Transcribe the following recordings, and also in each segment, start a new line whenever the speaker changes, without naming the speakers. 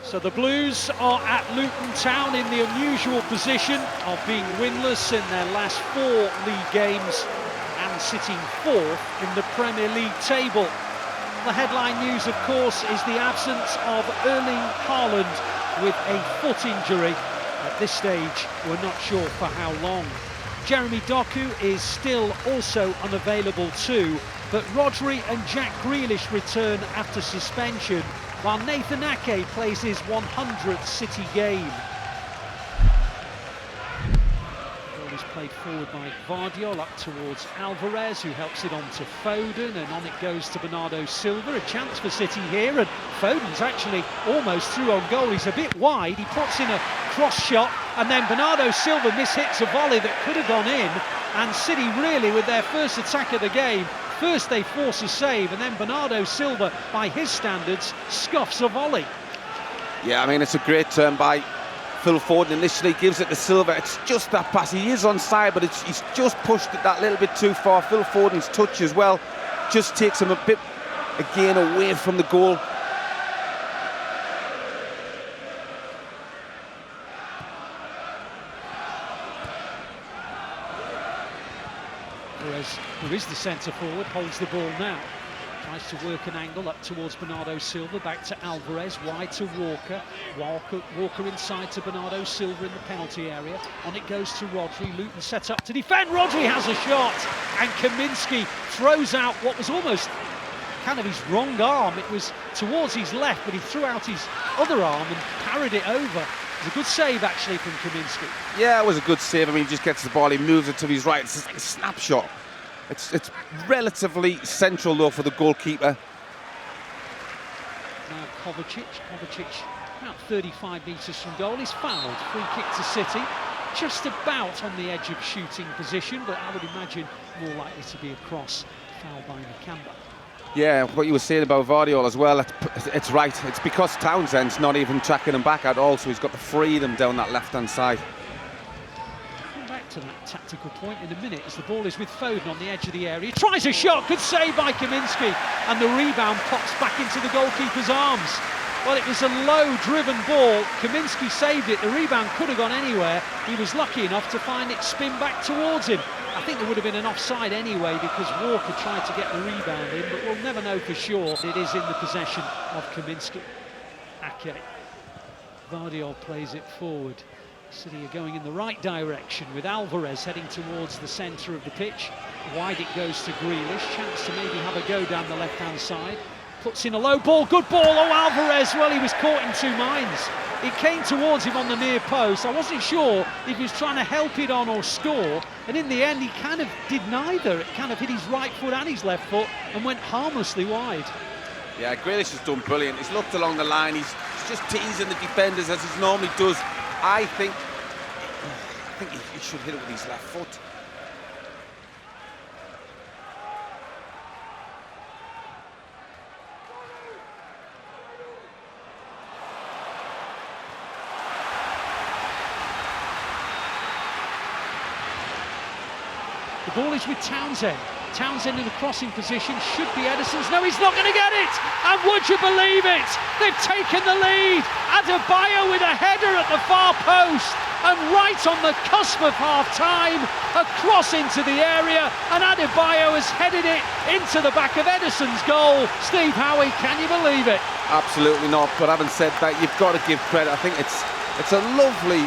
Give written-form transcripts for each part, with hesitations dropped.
So the Blues are at Luton Town in the unusual position of being winless in their last 4 league games and sitting 4th in the Premier League table. The headline news, of course, is the absence of Erling Haaland with a foot injury. At this stage, we're not sure for how long. Jeremy Doku is still also unavailable too, but Rodri and Jack Grealish return after suspension, while Nathan Ake plays his 100th City game. The ball is played forward by Vardiol up towards Alvarez, who helps it on to Foden, and on it goes to Bernardo Silva. A chance for City here, and Foden's actually almost through on goal. He's a bit wide, he puts in a cross shot, and then Bernardo Silva mishits a volley that could have gone in, and City really, with their first attack of the game, first they force a save, and then Bernardo Silva, by his standards, scuffs a volley.
Yeah, I mean, it's a great turn by Phil Foden. Initially gives it to Silva. It's just that pass. He is onside, but he's just pushed it that little bit too far. Phil Foden's touch as well just takes him a bit, again, away from the goal.
Whereas there is the centre forward, holds the ball now. Tries to work an angle up towards Bernardo Silva, back to Alvarez, wide to Walker. Walker inside to Bernardo Silva in the penalty area. On it goes to Rodri. Luton set up to defend. Rodri has a shot, and Kaminski throws out what was almost kind of his wrong arm. It was towards his left, but he threw out his other arm and parried it over. It was a good save, actually, from Kaminski.
Yeah, it was a good save. I mean, he just gets the ball, he moves it to his right. It's like a snapshot. It's relatively central, though, for the goalkeeper.
Now Kovacic about 35 metres from goal. He's fouled. Free kick to City. Just about on the edge of shooting position, but I would imagine more likely to be a cross. Foul by Nakamba.
Yeah, what you were saying about Vardiol as well, it's right. It's because Townsend's not even tracking him back at all, so he's got the freedom down that left-hand side.
Come back to that tactical point in a minute as the ball is with Foden on the edge of the area. He tries a shot, good save by Kaminski, and the rebound pops back into the goalkeeper's arms. Well, it was a low-driven ball. Kaminski saved it. The rebound could have gone anywhere. He was lucky enough to find it spin back towards him. I think there would have been an offside anyway because Walker tried to get the rebound in, but we'll never know for sure. It is in the possession of Kaminski. Ake. Vardiol plays it forward. City are going in the right direction with Alvarez heading towards the centre of the pitch. Wide it goes to Grealish. Chance to maybe have a go down the left-hand side. Puts in a low ball, good ball. Oh, Alvarez, well, he was caught in 2 minds. It came towards him on the near post. I wasn't sure if he was trying to help it on or score, and in the end he kind of did neither. It kind of hit his right foot and his left foot and went harmlessly wide.
Yeah, Grealish has done brilliant. He's looked along the line, he's just teasing the defenders as he normally does. I think he should hit it with his left foot.
The ball is with Townsend. Townsend in the crossing position, should be Ederson's. No, he's not going to get it! And would you believe it? They've taken the lead. Adebayo with a header at the far post. And right on the cusp of half-time, a cross into the area, and Adebayo has headed it into the back of Ederson's goal. Steve Howie, can you believe it?
Absolutely not, but having said that, you've got to give credit. I think it's a lovely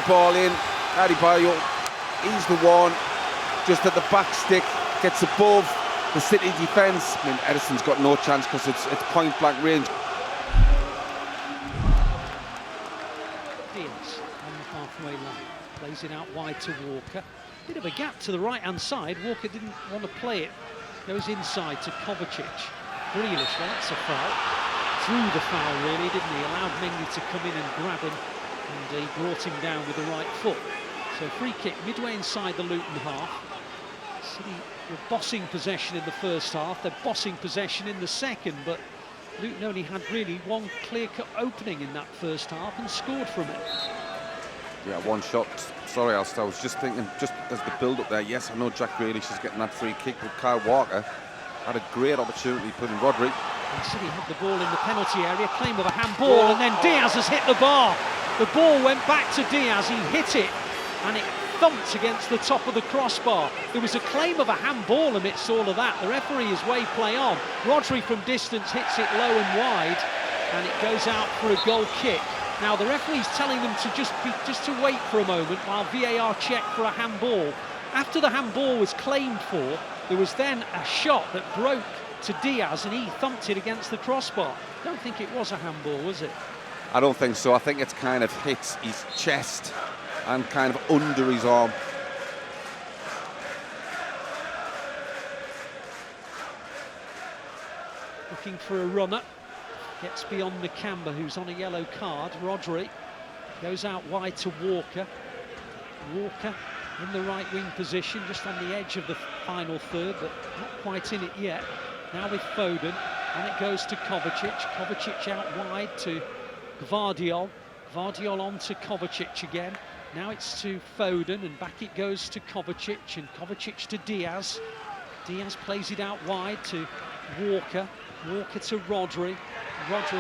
ball in. Adebayo, he's the one. Just at the back stick, gets above the City defence. I mean, Ederson's got no chance because it's point blank range.
Diaz on the halfway line, plays it out wide to Walker. Bit of a gap to the right-hand side. Walker didn't want to play it. Goes inside to Kovacic. Grealish, well, that's a foul. Threw the foul, really, didn't he? Allowed Mendy to come in and grab him, and he brought him down with the right foot. So free kick midway inside the Luton half. City were bossing possession in the first half. They're bossing possession in the second, but Luton only had really one clear-cut opening in that first half and scored from it.
Yeah, one shot. Sorry, Alistair, I was just thinking, just as the build-up there, yes, I know Jack Grealish is getting that free kick, but Kyle Walker had a great opportunity putting Rodri
And City had the ball in the penalty area, claim of a handball, and then Diaz has hit the bar. The ball went back to Diaz, he hit it, and it thumped against the top of the crossbar. There was a claim of a handball amidst all of that. The referee is way play on. Rodri from distance hits it low and wide, and it goes out for a goal kick. Now the referee's telling them to just to wait for a moment while VAR check for a handball. After the handball was claimed for, there was then a shot that broke to Diaz and he thumped it against the crossbar. I don't think it was a handball, was it?
I don't think so. I think it's kind of hit his chest and kind of under his arm.
Looking for a runner. Gets beyond Nakamba, who's on a yellow card. Rodri goes out wide to Walker. Walker in the right wing position, just on the edge of the final third, but not quite in it yet. Now with Foden, and it goes to Kovacic. Kovacic out wide to Gvardiol. Gvardiol on to Kovacic again. Now it's to Foden, and back it goes to Kovacic, and Kovacic to Diaz. Diaz plays it out wide to Walker. Walker to Rodri. Walker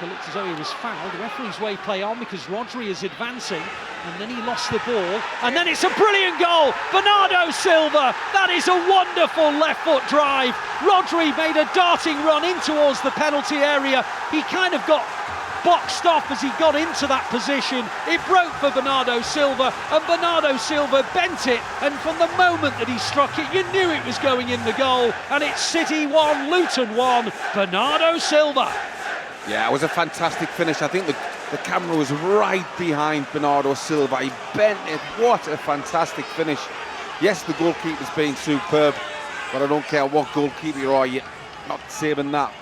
looked as though he was fouled. The referee's way play on because Rodri is advancing, and then he lost the ball, and then it's a brilliant goal. Bernardo Silva, that is a wonderful left foot drive. Rodri made a darting run in towards the penalty area. He kind of got boxed off as he got into that position. It broke for Bernardo Silva, and Bernardo Silva bent it, and from the moment that he struck it, you knew it was going in the goal. And it's City 1, Luton 1, Bernardo Silva.
Yeah, it was a fantastic finish. I think the camera was right behind Bernardo Silva. He bent it. What a fantastic finish. Yes, the goalkeeper's been superb, but I don't care what goalkeeper you are, you're not saving that.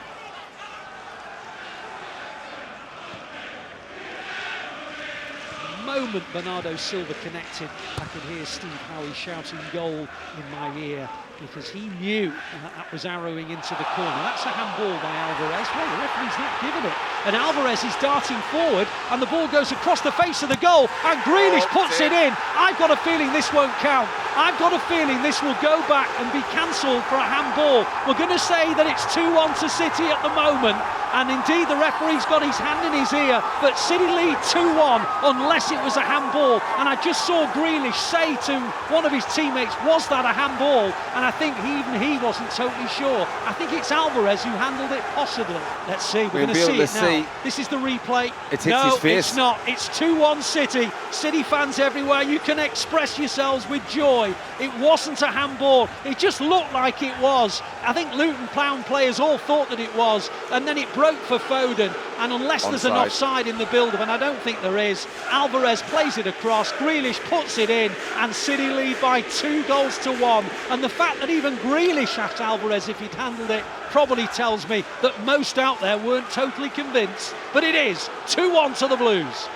The moment Bernardo Silva connected, I could hear Steve Howie shouting goal in my ear, because he knew that was arrowing into the corner. That's a handball by Alvarez. Well, the referee's not given it. And Alvarez is darting forward, and the ball goes across the face of the goal, and Grealish puts it in. I've got a feeling this won't count. I've got a feeling this will go back and be cancelled for a handball. We're going to say that it's 2-1 to City at the moment, and indeed the referee's got his hand in his ear, but City lead 2-1 unless it was a handball. And I just saw Grealish say to one of his teammates, was that a handball? And I think even he wasn't totally sure. I think it's Alvarez who handled it possibly. Let's see, we're going to see it now. This is the replay.
It hits his face.
It's not. It's 2-1 City. City fans everywhere, you can express yourselves with joy. It wasn't a handball. It just looked like it was. I think Luton Town players all thought that it was, and then it broke for Foden. And unless there's an offside in the build-up, and I don't think there is, Alvarez plays it across, Grealish puts it in, and City lead by 2-1. And the fact that even Grealish asked Alvarez if he'd handled it probably tells me that most out there weren't totally convinced. But it is 2-1 to the Blues.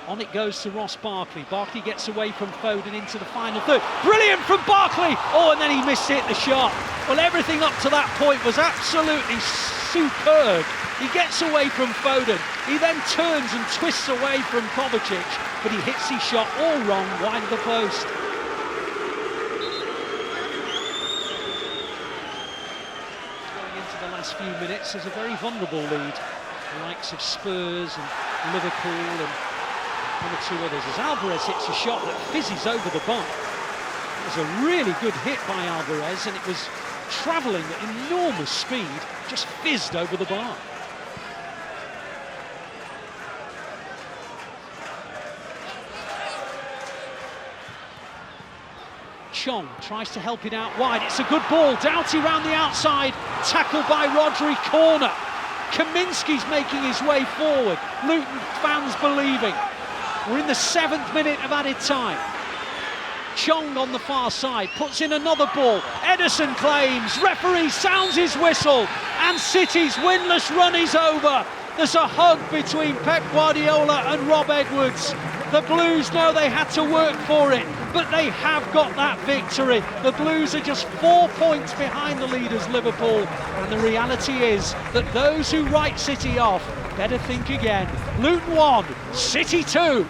On it goes to Ross Barkley. Barkley gets away from Foden into the final third. Brilliant from Barkley! Oh, and then he missed it, the shot. Well, everything up to that point was absolutely superb. He gets away from Foden. He then turns and twists away from Kovacic, but he hits his shot all wrong, wide of the post. Going into the last few minutes, there's a very vulnerable lead. The likes of Spurs and Liverpool and one or two others, as Alvarez hits a shot that fizzes over the bar. It was a really good hit by Alvarez, and it was travelling at enormous speed, just fizzed over the bar. Chong tries to help it out wide. It's a good ball. Doughty round the outside, tackled by Rodri, corner. Kaminsky's making his way forward. Luton fans believing. We're in the 7th minute of added time. Chong on the far side puts in another ball. Ederson claims, referee sounds his whistle, and City's winless run is over. There's a hug between Pep Guardiola and Rob Edwards. The Blues know they had to work for it, but they have got that victory. The Blues are just 4 points behind the leaders, Liverpool, and the reality is that those who write City off better think again. Luton 1, City 2.